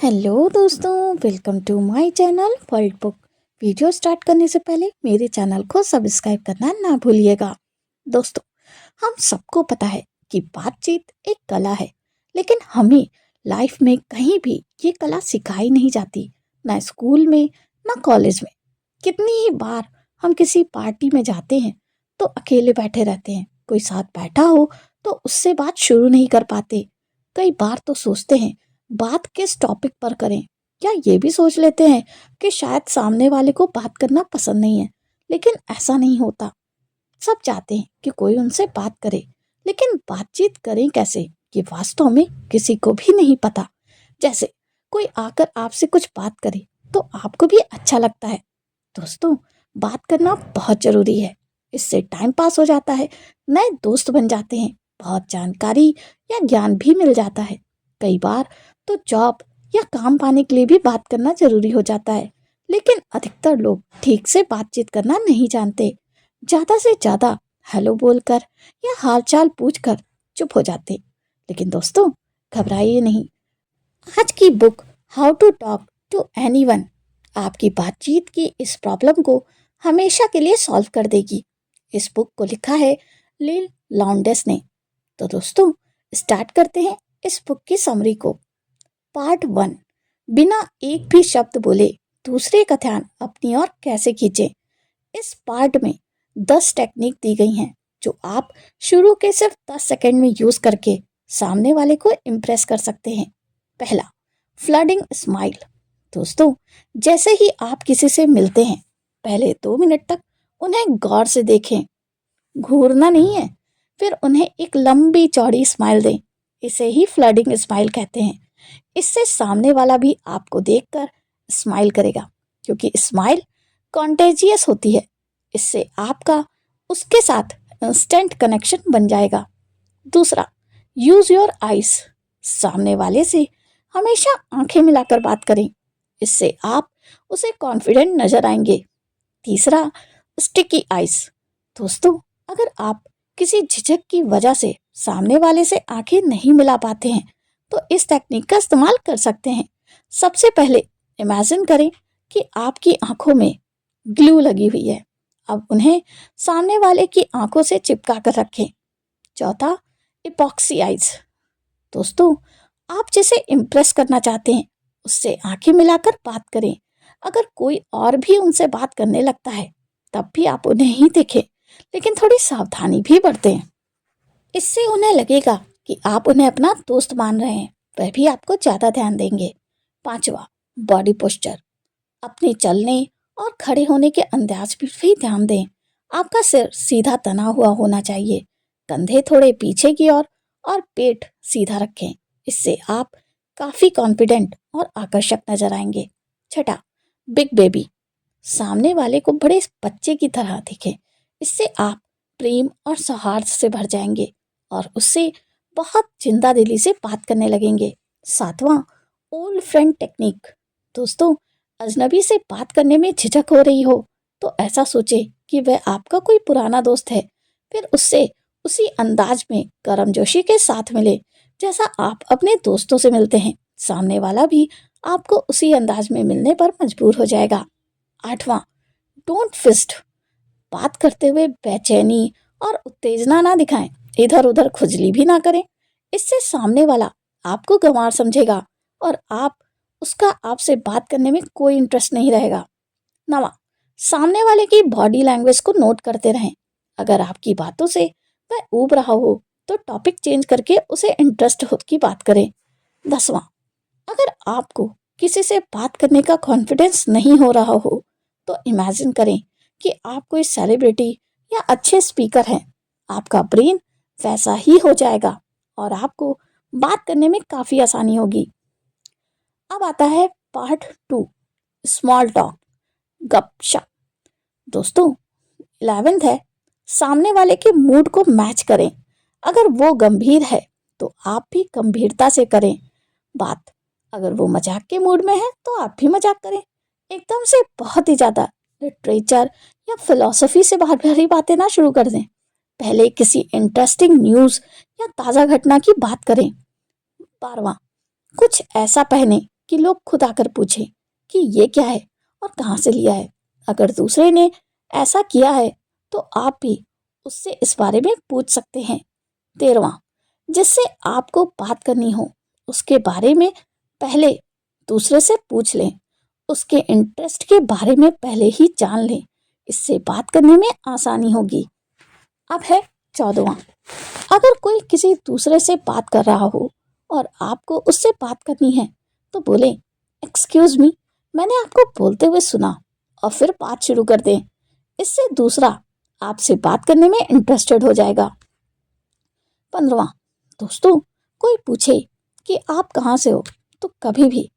Hello दोस्तों, welcome to my channel world book. Video start करने से पहले मेरे चैनल को सब्सक्राइब करना ना भूलिएगा। दोस्तों, हम सबको पता है कि बातचीत एक कला है, लेकिन हमें लाइफ में कहीं भी ये कला सिखाई नहीं जाती, ना स्कूल में ना कॉलेज में। कितनी ही बार हम किसी पार्टी में जाते हैं तो अकेले बैठे रहते हैं, कोई साथ बैठा हो तो उससे बात शुरू नहीं कर पाते। कई बार तो सोचते हैं बात किस टॉपिक पर करें, या ये भी सोच लेते हैं कि शायद सामने वाले को बात करना पसंद नहीं है। लेकिन ऐसा नहीं होता। सब चाहते हैं कि कोई उनसे बात करे, लेकिन बातचीत करें कैसे ये वास्तव में किसी को भी नहीं पता। जैसे कोई आकर आपसे कुछ बात करे तो आपको भी अच्छा लगता है। दोस्तों, बात करना बहुत जरूरी है। इससे टाइम पास हो जाता है, नए दोस्त बन जाते हैं, बहुत जानकारी या ज्ञान भी मिल जाता है। कई बार तो जॉब या काम पाने के लिए भी बात करना जरूरी हो जाता है, लेकिन अधिकतर लोग ठीक से बातचीत करना नहीं जानते। ज्यादा से ज्यादा हेलो बोलकर या हालचाल पूछकर चुप हो जाते। लेकिन दोस्तों, घबराइए नहीं। आज की book how to talk to anyone आपकी बातचीत की इस प्रॉब्लम को हमेशा के लिए सॉल्व कर देगी। इस बुक को लिखा है लिल लॉन्डेस ने। तो दोस्तों, स्टार्ट करते हैं इस बुक की समरी को। पार्ट 1, बिना एक भी शब्द बोले दूसरे का ध्यान अपनी ओर कैसे खींचे। इस पार्ट में 10 टेक्निक दी गई हैं जो आप शुरू के सिर्फ 10 सेकंड में यूज करके सामने वाले को इम्प्रेस कर सकते हैं। पहला, फ्लडिंग स्माइल। दोस्तों, जैसे ही आप किसी से मिलते हैं, पहले 2 मिनट तक उन्हें गौर से देखें, घूरना नहीं है। फिर उन्हें एक लंबी चौड़ी स्माइल दें। इसे ही फ्लडिंग स्माइल कहते हैं। इससे सामने वाला भी आपको देखकर स्माइल करेगा, क्योंकि स्माइल कॉन्टेजियस होती है। इससे आपका उसके साथ इंस्टेंट कनेक्शन बन जाएगा। दूसरा, यूज योर आइज। सामने वाले से हमेशा आंखें मिलाकर बात करें। इससे आप उसे कॉन्फिडेंट नजर आएंगे। तीसरा, स्टिकी आइज। दोस्तों, अगर आप किसी झिझक की वजह से सामने वाले से आंखें नहीं मिला पाते हैं तो इस टेक्निक का इस्तेमाल कर सकते हैं। सबसे पहले इमेजिन करें कि आपकी आंखों में ग्लू लगी हुई है। अब उन्हें सामने वाले की आंखों से चिपका कर रखें। चौथा, इपॉक्सी आइज। दोस्तों, आप जिसे इम्प्रेस करना चाहते हैं उससे आंखें मिलाकर बात करें। अगर कोई और भी उनसे बात करने लगता है तब भी आप उन्हें ही देखें, लेकिन थोड़ी सावधानी भी बरतें। इससे उन्हें लगेगा कि आप उन्हें अपना दोस्त मान रहे हैं, वह भी आपको ज्यादा ध्यान देंगे। पांचवा, बॉडी पोस्चर। अपने चलने और खड़े होने के अंदाज पर भी ध्यान दें। आपका सिर सीधा तना हुआ होना चाहिए, कंधे थोड़े पीछे की ओर और पेट सीधा रखें। इससे आप काफी कॉन्फिडेंट और आकर्षक नजर आएंगे। छठा, बिग बेबी। सामने वाले को बड़े बच्चे की तरह दिखें। इससे आप प्रेम और सौहार्द से भर जाएंगे और उससे बहुत जिंदा दिली से बात करने लगेंगे। सातवां, ओल्ड फ्रेंड टेक्निक। दोस्तों, अजनबी से बात करने में झिझक हो रही हो तो ऐसा सोचे कि वह आपका कोई पुराना दोस्त है। फिर उससे उसी अंदाज में गर्मजोशी के साथ मिले जैसा आप अपने दोस्तों से मिलते हैं। सामने वाला भी आपको उसी अंदाज में मिलने पर मजबूर हो जाएगा। आठवां, डोंट फिस्ट। बात करते हुए बेचैनी और उत्तेजना ना दिखाएं, इधर उधर खुजली भी ना करें। इससे सामने वाला आपको गंवार समझेगा और उसका आपसे बात करने में कोई इंटरेस्ट नहीं रहेगा। नवा, सामने वाले की बॉडी लैंग्वेज को नोट करते रहें। अगर आपकी बातों से वह ऊब रहा हो तो टॉपिक चेंज करके उसे इंटरेस्ट हो की बात करें। 10वां, अगर आपको किसी से बात करने का कॉन्फिडेंस नहीं हो रहा हो तो इमेजिन करें कि आप कोई सेलिब्रिटी या अच्छे स्पीकर हैं। आपका ब्रेन वैसा ही हो जाएगा और आपको बात करने में काफी आसानी होगी। अब आता है पार्ट 2, स्मॉल टॉक, गपशप। दोस्तों, 11th है, सामने वाले के मूड को मैच करें। अगर वो गंभीर है तो आप भी गंभीरता से करें बात। अगर वो मजाक के मूड में है तो आप भी मजाक करें। एकदम से बहुत ही ज्यादा लिटरेचर या फिलॉसफी से बाहर भरी बातें ना शुरू कर दें। पहले किसी इंटरेस्टिंग न्यूज या ताजा घटना की बात करें। 12वां, कुछ ऐसा पहने कि लोग खुद आकर पूछें कि ये क्या है और कहाँ से लिया है। अगर दूसरे ने ऐसा किया है तो आप भी उससे इस बारे में पूछ सकते हैं। 13वां, जिससे आपको बात करनी हो उसके बारे में पहले दूसरे से पूछ लें, उसके इंटरेस्ट के बारे में पहले ही जान लें, इससे बात करने में आसानी होगी। अब है 14वां, अगर कोई किसी दूसरे से बात कर रहा हो और आपको उससे बात करनी है तो बोलें, एक्सक्यूज मी, मैंने आपको बोलते हुए सुना, और फिर बात शुरू कर दें। इससे दूसरा आपसे बात करने में इंटरेस्टेड हो जाएगा। 15वां, दोस्तों, कोई पूछे कि आप कहाँ से हो तो कभी भी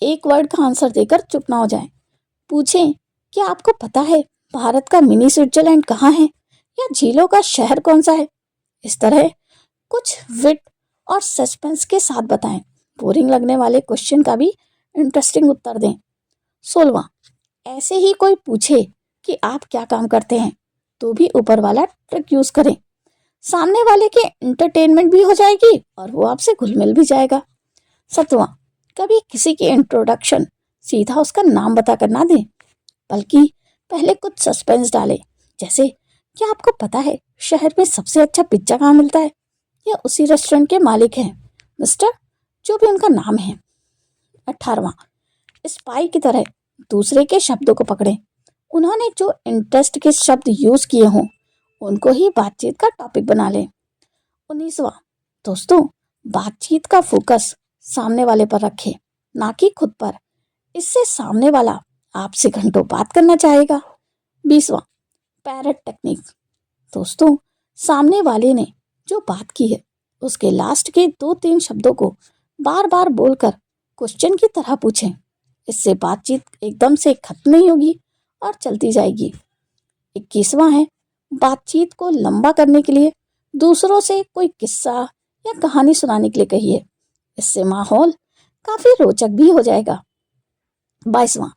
एक वर्ड का आंसर देकर चुप ना हो जाएं। पूछें कि आपको पता है भारत का मिनी स्विट्जरलैंड कहाँ है, या झीलों का शहर कौन सा है। इस तरह कुछ विट और सस्पेंस के साथ बताएं। बोरिंग लगने वाले क्वेश्चन का भी इंटरेस्टिंग उत्तर दें। 16वां, ऐसे ही कोई पूछे कि आप क्या काम करते हैं तो भी ऊपर वाला ट्रिक यूज करें। सामने वाले के एंटरटेनमेंट भी हो जाएगी और वो आपसे घुल मिल भी जाएगा। 17वां, कभी किसी की इंट्रोडक्शन सीधा उसका नाम बताकर ना दें, बल्कि पहले कुछ सस्पेंस डालें, जैसे क्या आपको पता है शहर में सबसे अच्छा पिज्जा कहाँ मिलता है, या उसी रेस्टोरेंट के मालिक हैं मिस्टर, जो भी उनका नाम है। 18वां, स्पाई की तरह दूसरे के शब्दों को पकड़ें। उन्होंने जो इंटरेस्ट के शब्द यूज किए हों उनको ही बातचीत का टॉपिक बना लें। 19वां, दोस्तों, बातचीत का फोकस सामने वाले पर रखें, ना कि खुद पर। इससे सामने वाला आपसे घंटों बात करना चाहेगा। 20वां, पैरट टेक्निक। दोस्तों, सामने वाले ने जो बात की है उसके लास्ट के 2-3 शब्दों को बार बार बोलकर क्वेश्चन की तरह पूछें। इससे बातचीत एकदम से खत्म नहीं होगी और चलती जाएगी। 21वां है, बातचीत को लंबा करने के लिए दूसरों से कोई किस्सा या कहानी सुनाने के लिए कहिए। इससे माहौल काफी रोचक भी हो जाएगा। 22वां,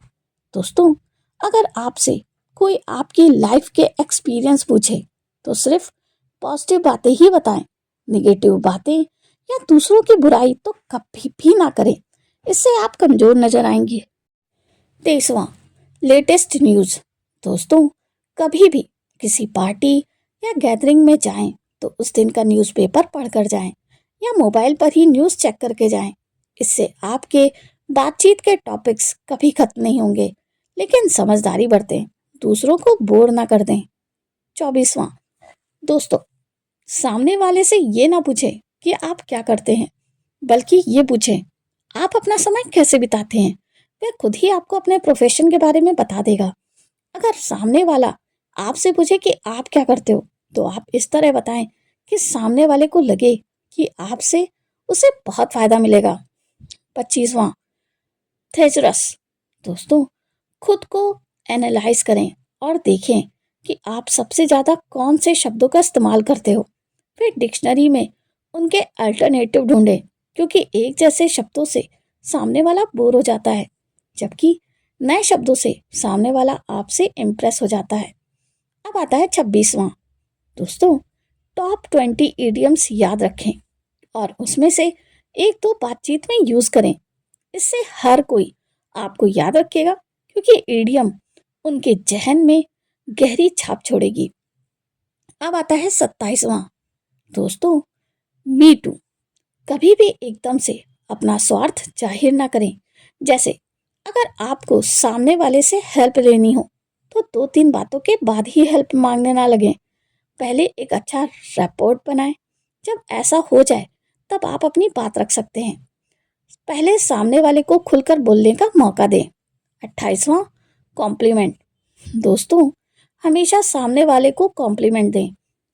दोस्तों, अगर आपसे कोई आपकी लाइफ के एक्सपीरियंस पूछे तो सिर्फ पॉजिटिव बातें ही बताएं। निगेटिव बातें या दूसरों की बुराई तो कभी भी ना करें, इससे आप कमजोर नजर आएंगे। 23वां, लेटेस्ट न्यूज़। दोस्तों, कभी भी किसी पार्टी या गैदरिंग में जाएं तो उस दिन का न्यूज़पेपर पढ़कर जाएं या मोबाइल पर ही न्यूज़ चेक करके जाएं। इससे आपके बातचीत के टॉपिक्स कभी खत्म नहीं होंगे, लेकिन समझदारी बरतें, दूसरों को बोर ना कर दें। 24वां, दोस्तों, सामने वाले से ये ना पूछे कि आप क्या करते हैं, बल्कि ये पूछें आप अपना समय कैसे बिताते हैं। वह खुद ही आपको अपने प्रोफेशन के बारे में बता देगा। अगर सामने वाला आपसे पूछे कि आप क्या करते हो तो आप इस तरह बताएं कि सामने वाले को लगे कि आपसे उसे बहुत फायदा मिलेगा। 25वां, थेजरस। दोस्तों, खुद को एनालाइज करें और देखें कि आप सबसे ज़्यादा कौन से शब्दों का इस्तेमाल करते हो। फिर डिक्शनरी में उनके अल्टरनेटिव ढूंढें, क्योंकि एक जैसे शब्दों से सामने वाला बोर हो जाता है, जबकि नए शब्दों से सामने वाला आपसे इम्प्रेस हो जाता है। अब आता है 26वां, दोस्तों, टॉप 20 इडियम्स याद रखें और उसमें से एक दो बातचीत में यूज करें। इससे हर कोई आपको याद रखेगा, क्योंकि इडियम उनके जहन में गहरी छाप छोड़ेगी। अब आता है 27वां, दोस्तों, मी टू। कभी भी एकदम से अपना स्वार्थ जाहिर ना करें। जैसे अगर आपको सामने वाले से हेल्प लेनी हो तो 2-3 बातों के बाद ही हेल्प मांगने ना लगें। पहले एक अच्छा रिपोर्ट बनाएं। जब ऐसा हो जाए तब आप अपनी बात रख सकते हैं। पहले सामने वाले को खुलकर बोलने का मौका दें। 28वां, कॉम्प्लीमेंट। दोस्तों, हमेशा सामने वाले को कॉम्प्लीमेंट दें।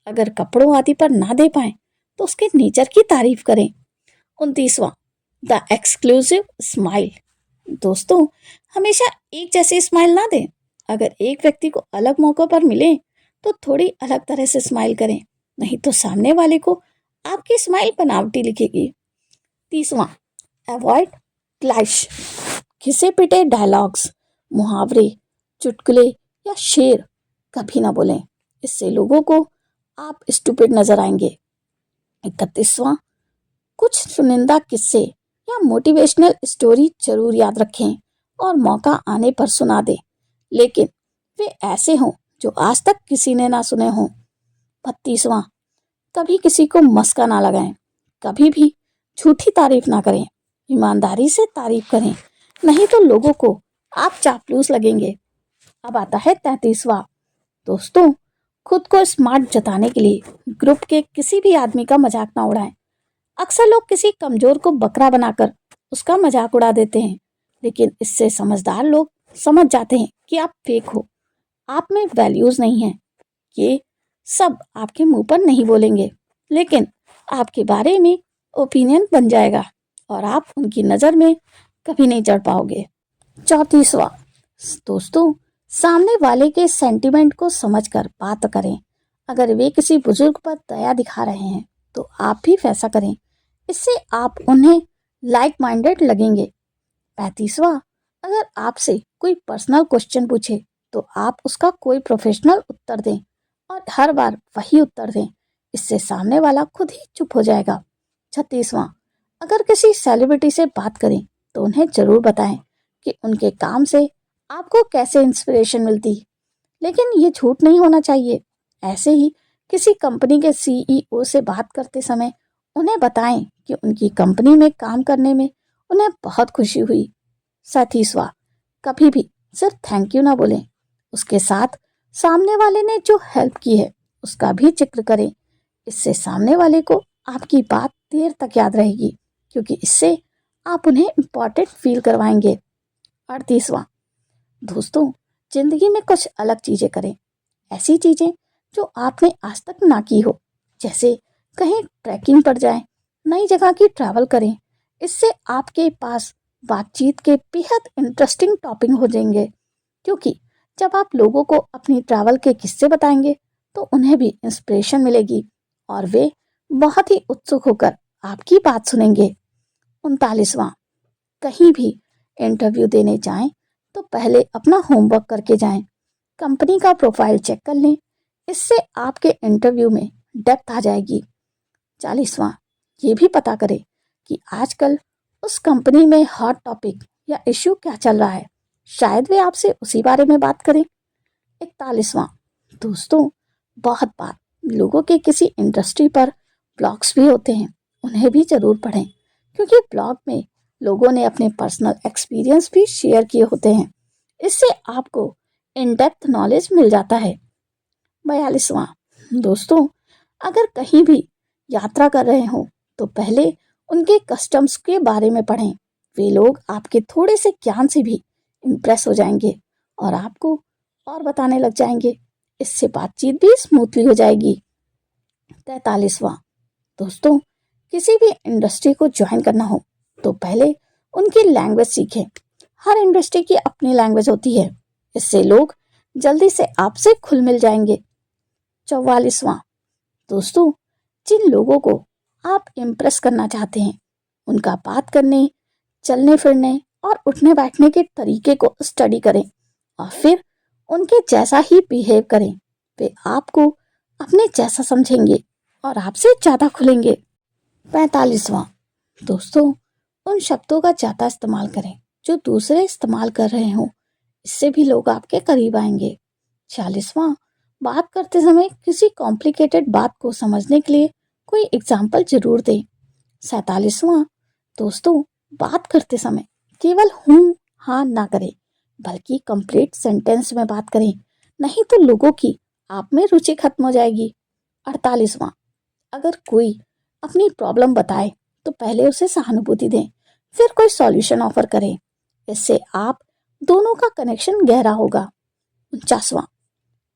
अगर कपड़ों आदि पर ना दे पाए तो उसके नेचर की तारीफ करें। 29वां, द एक्सक्लूसिव स्माइल। दोस्तों, हमेशा एक जैसी स्माइल ना दें। अगर एक व्यक्ति को अलग मौकों पर मिले तो थोड़ी अलग तरह से स्माइल करें, नहीं तो सामने वाले को आपकी स्माइल बनावटी लिखेगी। 30वां, अवॉइड क्लैश। घिसे पिटे डायलॉग्स, मुहावरे, चुटकुले या शेर कभी ना बोलें। इससे लोगों को आप स्टूपिड नजर आएंगे। 31वां, कुछ चुनिंदा किस्से या मोटिवेशनल स्टोरी जरूर याद रखें और मौका आने पर सुना दें, लेकिन वे ऐसे हों जो आज तक किसी ने ना सुने हों। 32वां, कभी किसी को मस्का ना लगाएं, कभी भी झूठी तारीफ ना करें, ईमानदारी से तारीफ करें, नहीं तो लोगों को आप चापलूस लगेंगे। अब आता है 33वां, दोस्तों खुद को स्मार्ट जताने के लिए ग्रुप के किसी भी आदमी का मजाक ना उड़ाएं। अक्सर लोग किसी कमजोर को बकरा बनाकर उसका मजाक उड़ा देते हैं, लेकिन इससे समझदार लोग समझ जाते हैं कि आप फेक हो, आप में वैल्यूज नहीं है। ये सब आपके मुंह पर नहीं बोलेंगे, लेकिन आपके बारे में ओपिनियन बन जाएगा और आप उनकी नज़र में कभी नहीं चढ़ पाओगे। 34वां, दोस्तों सामने वाले के सेंटिमेंट को समझकर बात करें। अगर वे किसी बुजुर्ग पर दया दिखा रहे हैं तो आप भी वैसा करें, इससे आप उन्हें लाइक माइंडेड लगेंगे। 35वां, अगर आपसे कोई पर्सनल क्वेश्चन पूछे तो आप उसका कोई प्रोफेशनल उत्तर दें और हर बार वही उत्तर दें, इससे सामने वाला खुद ही चुप हो जाएगा। 36वां, अगर किसी सेलिब्रिटी से बात करें तो उन्हें जरूर बताएं कि उनके काम से आपको कैसे इंस्पिरेशन मिलती, लेकिन ये झूठ नहीं होना चाहिए। ऐसे ही किसी कंपनी के CEO से बात करते समय उन्हें बताएं कि उनकी कंपनी में काम करने में उन्हें बहुत खुशी हुई। 37वां, कभी भी सिर्फ थैंक यू ना बोलें, उसके साथ सामने वाले ने जो हेल्प की है उसका भी जिक्र करें, इससे सामने वाले को आपकी बात देर तक याद रहेगी, क्योंकि इससे आप उन्हें इम्पोर्टेंट फील करवाएंगे। 38वां, दोस्तों जिंदगी में कुछ अलग चीजें करें, ऐसी चीजें जो आपने आज तक ना की हो, जैसे कहीं ट्रैकिंग पर जाएं, नई जगह की ट्रैवल करें, इससे आपके पास बातचीत के बेहद इंटरेस्टिंग टॉपिक हो जाएंगे, क्योंकि जब आप लोगों को अपनी ट्रैवल के किस्से बताएंगे तो उन्हें भी इंस्पिरेशन मिलेगी और वे बहुत ही उत्सुक होकर आपकी बात सुनेंगे। 39वां, कहीं भी इंटरव्यू देने जाएं तो पहले अपना होमवर्क करके जाएं, कंपनी का प्रोफाइल चेक कर लें, इससे आपके इंटरव्यू में डेप्थ आ जाएगी। 40वां, ये भी पता करें कि आजकल उस कंपनी में हॉट टॉपिक या इश्यू क्या चल रहा है, शायद वे आपसे उसी बारे में बात करें। 41वां, दोस्तों बहुत बार लोगों के किसी इंडस्ट्री पर ब्लॉग्स भी होते हैं, उन्हें भी जरूर पढ़ें, क्योंकि ब्लॉग में लोगों ने अपने पर्सनल एक्सपीरियंस भी शेयर किए होते हैं, इससे आपको इन डेप्थ नॉलेज मिल जाता है। 42वां, दोस्तों अगर कहीं भी यात्रा कर रहे हो तो पहले उनके कस्टम्स के बारे में पढ़ें, वे लोग आपके थोड़े से ज्ञान से भी इम्प्रेस हो जाएंगे और आपको और बताने लग जाएंगे, इससे बातचीत भी स्मूथली हो जाएगी। 43वां, दोस्तों किसी भी इंडस्ट्री को ज्वाइन करना हो तो पहले उनकी लैंग्वेज सीखें, हर इंडस्ट्री की अपनी लैंग्वेज होती है, इससे लोग जल्दी से आपसे खुल मिल जाएंगे। 44वां, दोस्तों जिन लोगों को आप इम्प्रेस करना चाहते हैं उनका बात करने, चलने फिरने और उठने बैठने के तरीके को स्टडी करें और फिर उनके जैसा ही बिहेव करें, वे आपको अपने जैसा समझेंगे और आपसे ज़्यादा खुलेंगे। 45वां, दोस्तों उन शब्दों का ज़्यादा इस्तेमाल करें जो दूसरे इस्तेमाल कर रहे हों, इससे भी लोग आपके करीब आएंगे। 46वां, बात करते समय किसी कॉम्प्लिकेटेड बात को समझने के लिए कोई एग्जाम्पल जरूर दें। 47वां, दोस्तों बात करते समय केवल हूँ हाँ ना करें, बल्कि कंप्लीट सेंटेंस में बात करें, नहीं तो लोगों की आप में रुचि खत्म हो जाएगी। 48वां, अगर कोई अपनी प्रॉब्लम बताए तो पहले उसे सहानुभूति दें, फिर कोई सॉल्यूशन ऑफर करें, इससे आप दोनों का कनेक्शन गहरा होगा। 49वां,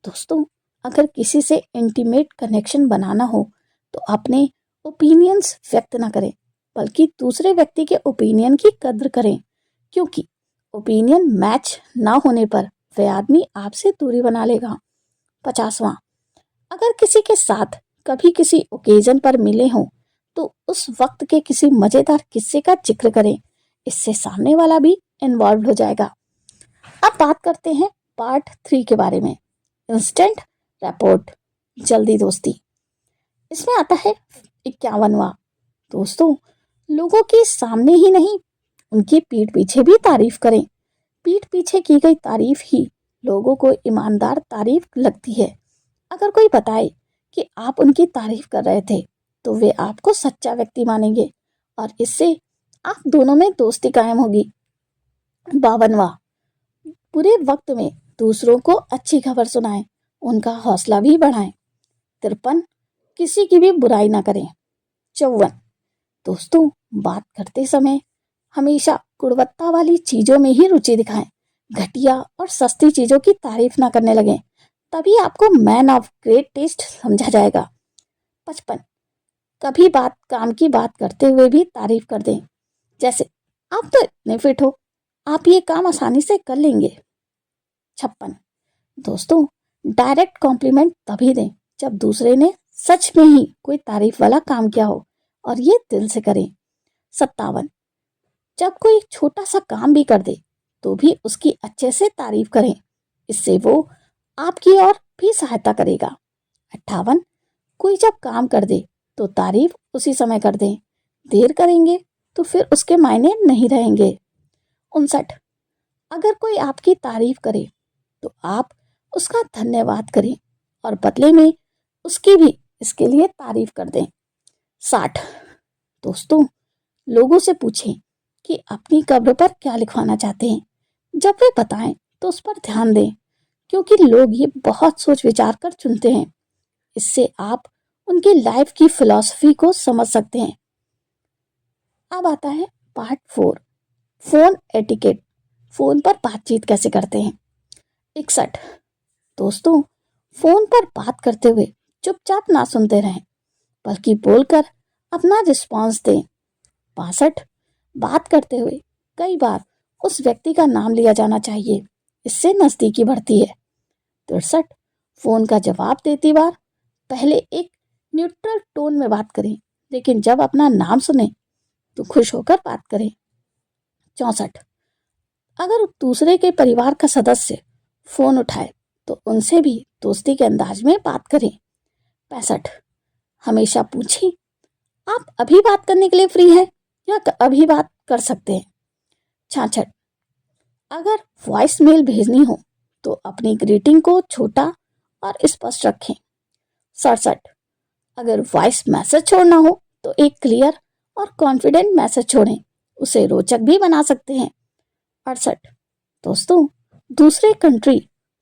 दोस्तों अगर किसी से इंटीमेट कनेक्शन बनाना हो तो अपने ओपिनियंस व्यक्त ना करें, बल्कि दूसरे व्यक्ति के ओपिनियन की कद्र करें, क्योंकि ओपिनियन मैच ना होने पर वह आदमी आपसे दूरी बना लेगा। 50वां, अगर किसी के साथ कभी किसी ओकेजन पर मिले हों तो उस वक्त के किसी मजेदार किस्से का जिक्र करें, इससे सामने वाला भी इन्वॉल्व हो जाएगा। अब बात करते हैं पार्ट 3 के बारे में, इंस्टेंट रैपोर्ट, जल्दी दोस्ती। इसमें आता है 51वां, दोस्तों लोगों के सामने ही नहीं, उनकी पीठ पीछे भी तारीफ करें। पीठ पीछे की गई तारीफ ही लोगों को ईमानदार तारीफ लगती है। अगर कोई बताए कि आप उनकी तारीफ कर रहे थे तो वे आपको सच्चा व्यक्ति मानेंगे और इससे आप दोनों में दोस्ती कायम होगी। 52वां, बुरे वक्त में दूसरों को अच्छी खबर सुनाएं, उनका हौसला भी बढ़ाएं। 53, किसी की भी बुराई ना करें। 54, दोस्तों बात करते समय हमेशा गुणवत्ता वाली चीजों में ही रुचि दिखाएं। घटिया और सस्ती चीजों की तारीफ ना करने लगें, तभी आपको मैन ऑफ ग्रेट टेस्ट समझा जाएगा। 55, कभी काम की बात करते हुए भी तारीफ कर दें, जैसे आप तो इतने फिट हो, आप ये काम आसानी से कर लेंगे। 56, दोस्तों डायरेक्ट कॉम्प्लीमेंट तभी दें जब दूसरे ने सच में ही कोई तारीफ वाला काम किया हो और ये दिल से करें। 57, जब कोई छोटा सा काम भी कर दे तो भी उसकी अच्छे से तारीफ करें, इससे वो आपकी और भी सहायता करेगा। 58, कोई जब काम कर दे तो तारीफ उसी समय कर दें, देर करेंगे तो फिर उसके मायने नहीं रहेंगे। 59, अगर कोई आपकी तारीफ करे तो आप उसका धन्यवाद करें और बदले में उसकी भी इसके लिए तारीफ कर दें। 60, दोस्तों लोगों से पूछें कि अपनी कब्र पर क्या लिखवाना चाहते हैं। जब वे बताएं तो उस पर ध्यान दें, क्योंकि लोग ये बहुत सोच विचार कर चुनते हैं। इससे आप उनकी लाइफ की फिलॉसफी को समझ सकते हैं। अब आता है पार्ट 4, फोन एटिकेट, फोन पर बातचीत कैसे करते हैं। 61, दोस्तों फोन पर बात करते हुए चुपचाप ना सुनते रहें, बल्कि बोलकर अपना रिस्पॉन्स दें। 62, बात करते हुए कई बार उस व्यक्ति का नाम लिया जाना चाहिए, इससे नजदीकी बढ़ती है। 63, फोन का जवाब देती बार पहले एक न्यूट्रल टोन में बात करें, लेकिन जब अपना नाम सुने तो खुश होकर बात करें। 64, अगर दूसरे के परिवार का सदस्य फोन उठाए तो उनसे भी दोस्ती के अंदाज में बात करें। 65, हमेशा पूछें आप अभी बात करने के लिए फ्री हैं या अभी बात कर सकते हैं। 66, अगर वॉइस मेल भेजनी हो तो अपनी ग्रीटिंग को छोटा और स्पष्ट रखें। 67, अगर वॉइस मैसेज छोड़ना हो तो एक क्लियर और कॉन्फिडेंट मैसेज छोड़ें, उसे रोचक भी बना सकते हैं। 68, दोस्तों दूसरे कंट्री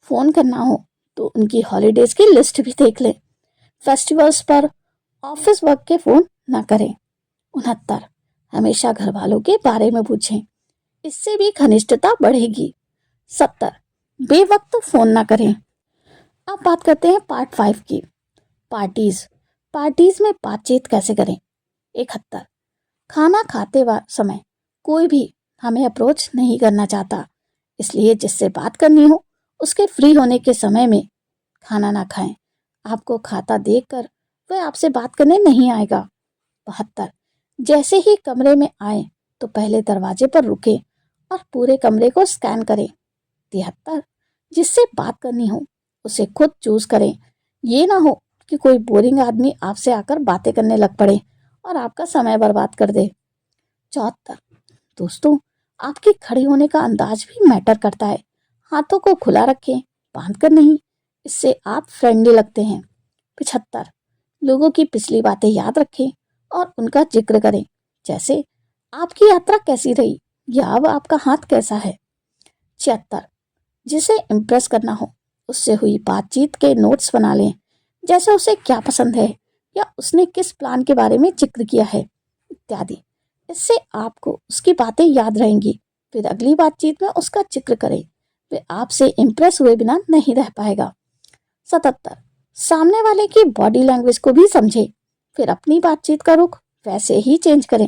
फोन करना हो तो उनकी हॉलीडेज की लिस्ट भी देख लें। फेस्टिवल्स पर ऑफिस वर्क के फोन ना करें। 69, हमेशा घर वालों के बारे में पूछें, इससे भी घनिष्ठता बढ़ेगी। 70, बेवक्त फोन ना करें। अब बात करते हैं पार्ट 5 की, पार्टीज, पार्टीज में बातचीत कैसे करें। 71, खाना खाते समय कोई भी हमें अप्रोच नहीं करना चाहता, इसलिए जिससे बात करनी हो उसके फ्री होने के समय में खाना ना खाएं। आपको खाता देखकर वह आपसे बात करने नहीं आएगा। 72, जैसे ही कमरे में आए तो पहले दरवाजे पर रुके और पूरे कमरे को स्कैन करें। 73, जिससे बात करनी हो उसे खुद चूज करें, ये ना हो कि कोई बोरिंग आदमी आपसे आकर बातें करने लग पड़े और आपका समय बर्बाद कर दे। 74, दोस्तों आपके खड़े होने का अंदाज भी मैटर करता है, हाथों को खुला रखें, बांध कर नहीं, इससे आप फ्रेंडली लगते हैं। 75, लोगों की पिछली बातें याद रखें और उनका जिक्र करें, जैसे आपकी यात्रा कैसी रही या अब आपका हाथ कैसा है। 76, जिसे इम्प्रेस करना हो उससे हुई बातचीत के नोट्स बना लें, जैसे उसे क्या पसंद है या उसने किस प्लान के बारे में जिक्र किया है इत्यादि। इससे आपको उसकी बातें याद रहेंगी, फिर अगली बातचीत में उसका जिक्र करें, वे आपसे इम्प्रेस हुए बिना नहीं रह पाएगा। 77, सामने वाले की बॉडी लैंग्वेज को भी समझें, फिर अपनी बातचीत का रुख वैसे ही चेंज करें।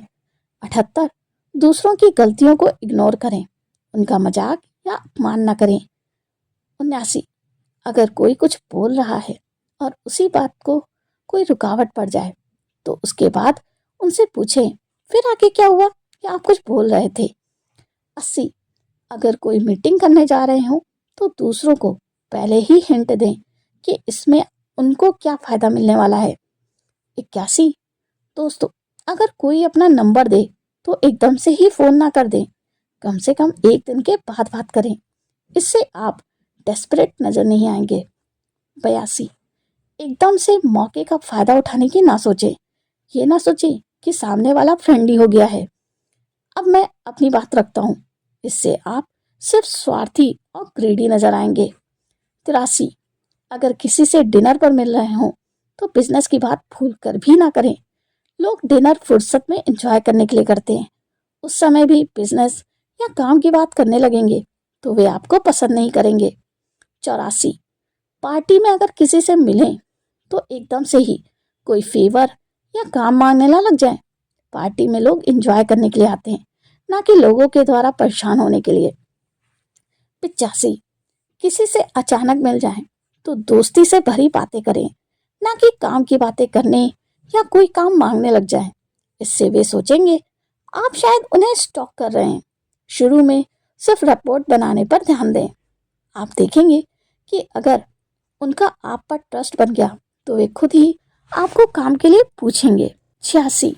78, दूसरों की गलतियों को इग्नोर करें, उनका मजाक या अपमान न करें। 79, अगर कोई कुछ बोल रहा है और उसी बात को कोई रुकावट पड़ जाए तो उसके बाद उनसे पूछें फिर आगे क्या हुआ या आप कुछ बोल रहे थे। 80, अगर कोई मीटिंग करने जा रहे हो तो दूसरों को पहले ही हिंट दें कि इसमें उनको क्या फायदा मिलने वाला है। 81, दोस्तों अगर कोई अपना नंबर दे तो एकदम से ही फ़ोन ना कर दें, कम से कम 1 दिन के बाद बात करें। इससे आप डेस्परेट नज़र नहीं आएंगे। 82, एकदम से मौके का फ़ायदा उठाने की ना सोचें। ये ना सोचें कि सामने वाला फ्रेंडली हो गया है, अब मैं अपनी बात रखता हूँ। इससे आप सिर्फ स्वार्थी और ग्रीडी नज़र आएंगे। 83, अगर किसी से डिनर पर मिल रहे हों तो बिजनेस की बात भूल कर भी ना करें। लोग डिनर फुर्सत में एंजॉय करने के लिए करते हैं, उस समय भी बिजनेस या काम की बात करने लगेंगे तो वे आपको पसंद नहीं करेंगे। 84, पार्टी में अगर किसी से मिलें तो एकदम से ही कोई फेवर या काम मांगने ना लग जाए। पार्टी में लोग एंजॉय करने के लिए आते हैं, ना कि लोगों के द्वारा परेशान होने के लिए। 85, किसी से अचानक मिल जाए तो दोस्ती से भरी बातें करें, ना कि काम की बातें करने या कोई काम मांगने लग जाए। इससे वे सोचेंगे आप शायद उन्हें स्टॉक कर रहे हैं। शुरू में सिर्फ रिपोर्ट बनाने पर ध्यान दें। आप देखेंगे कि अगर उनका आप पर ट्रस्ट बन गया तो वे खुद ही आपको काम के लिए पूछेंगे। 86,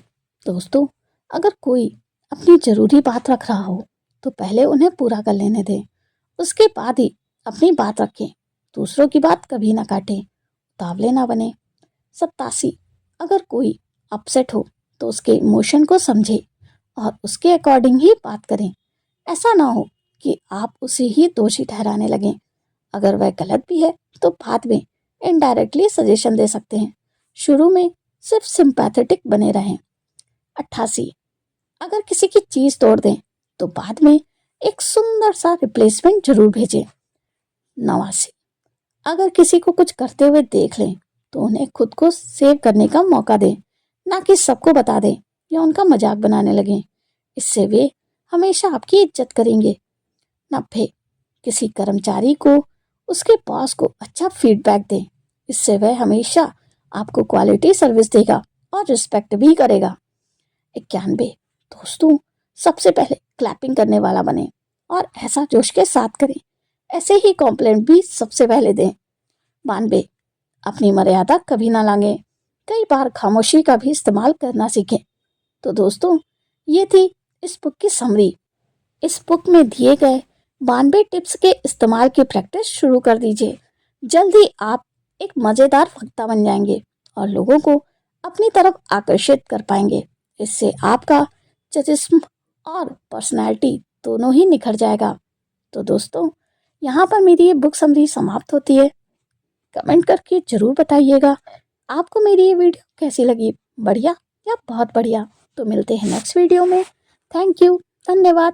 दोस्तों, अगर कोई अपनी ज़रूरी बात रख रहा हो तो पहले उन्हें पूरा कर लेने दें, उसके बाद ही अपनी बात रखें। दूसरों की बात कभी ना काटें, उतावले ना बने। 87, अगर कोई अपसेट हो तो उसके इमोशन को समझें और उसके अकॉर्डिंग ही बात करें। ऐसा ना हो कि आप उसे ही दोषी ठहराने लगें। अगर वह गलत भी है तो बाद में इनडायरेक्टली सजेशन दे सकते हैं। शुरू में सिर्फ सिंपैथेटिक बने रहें। 88, अगर किसी की चीज़ तोड़ दें तो बाद में एक सुंदर सा रिप्लेसमेंट जरूर भेजें। 89, अगर किसी को कुछ करते हुए देख लें तो उन्हें खुद को सेव करने का मौका दें, ना कि सबको बता दें या उनका मजाक बनाने लगें। इससे वे हमेशा आपकी इज्जत करेंगे। 90, किसी कर्मचारी को उसके बॉस को अच्छा फीडबैक दें, इससे वह हमेशा आपको क्वालिटी सर्विस देगा और रिस्पेक्ट भी करेगा। 91, दोस्तों, सबसे पहले क्लैपिंग करने वाला बने और ऐसा जोश के साथ करें। ऐसे ही कॉम्प्लीमेंट भी सबसे पहले दें। 92, अपनी मर्यादा कभी ना लांघें, कई बार खामोशी का भी इस्तेमाल करना सीखें। तो दोस्तों, ये थी इस बुक की समरी। इस बुक में दिए गए 92 टिप्स के इस्तेमाल की प्रैक्टिस शुरू कर दीजिए। जल्द ही आप एक मज़ेदार वक्ता बन जाएंगे और लोगों को अपनी तरफ आकर्षित कर पाएंगे। इससे आपका चरिस्म और पर्सनैलिटी दोनों ही निखर जाएगा। तो दोस्तों, यहाँ पर मेरी ये बुक समरी समाप्त होती है। कमेंट करके ज़रूर बताइएगा आपको मेरी ये वीडियो कैसी लगी, बढ़िया या बहुत बढ़िया। तो मिलते हैं नेक्स्ट वीडियो में। थैंक यू, धन्यवाद।